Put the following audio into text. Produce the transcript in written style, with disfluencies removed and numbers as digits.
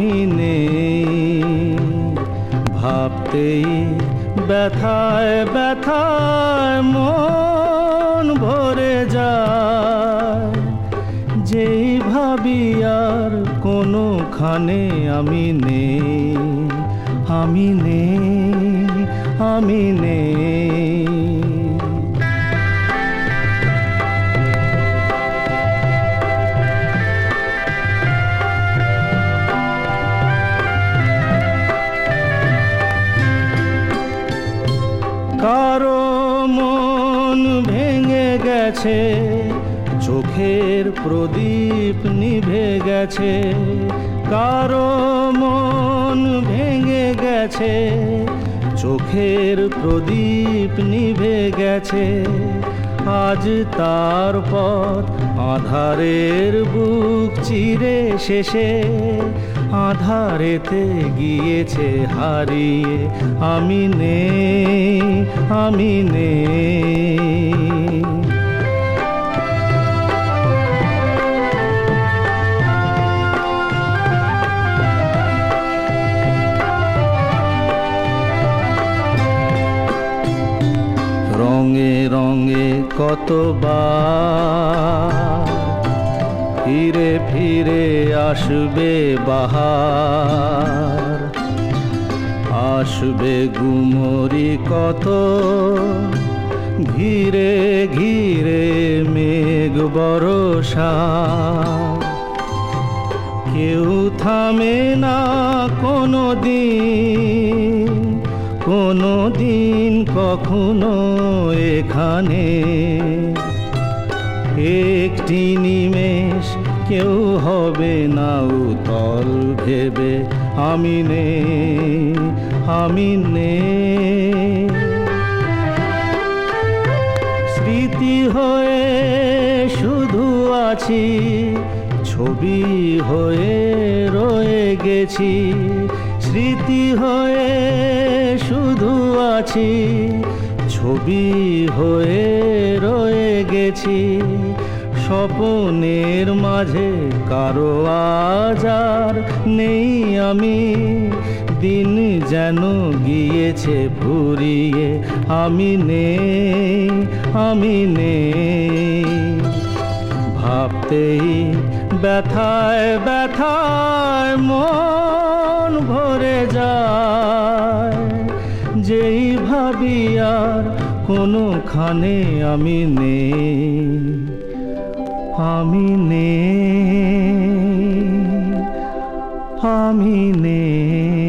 আমি নেই। ভাবতেই ব্যথায় ব্যথায় মন ভরে যায়, যেই ভাবি আর কোনোখানে আমি নেই, আমি নেই, আমি নেই। কারো মন ভেঙে গেছে, চোখের প্রদীপ নিভে গেছে। কারো মন ভেঙে গেছে, চোখের প্রদীপ নিভে গেছে। আজ তার পথ আঁধারের বুক চিরে শেষে, আঁধারেতে গিয়েছে হারিয়ে। আমি নেই, আমি নেই। রঙে রঙে কতবার ফিরে ফিরে আসবে বাহার, আসবে গুমরি কত ঘিরে ঘিরে মেঘ বরষা। কেউ থামে না কোনো দিন, কোনো দিন কখনো এখানে। একটি নিমেষ কেউ হবে না উতল ভেবে। আমি নেই, আমি নেই। স্মৃতি হয়ে শুধু আছি, ছবি হয়ে রয়ে গেছি। স্মৃতি হয়ে শুধু আছি, ছবি হয়ে রয়ে গেছি। স্বপ্নের মাঝে কারো আজ আর নেই আমি, দিন যেন গিয়েছে ফুরিয়ে। আমি নেই, আমি নেই। ভাবতেই ব্যথায় ব্যথায় মন ভরে যায়, যেই ভাবি আর কোনোখানে আমি নেই, আমি নেই, আমি নেই।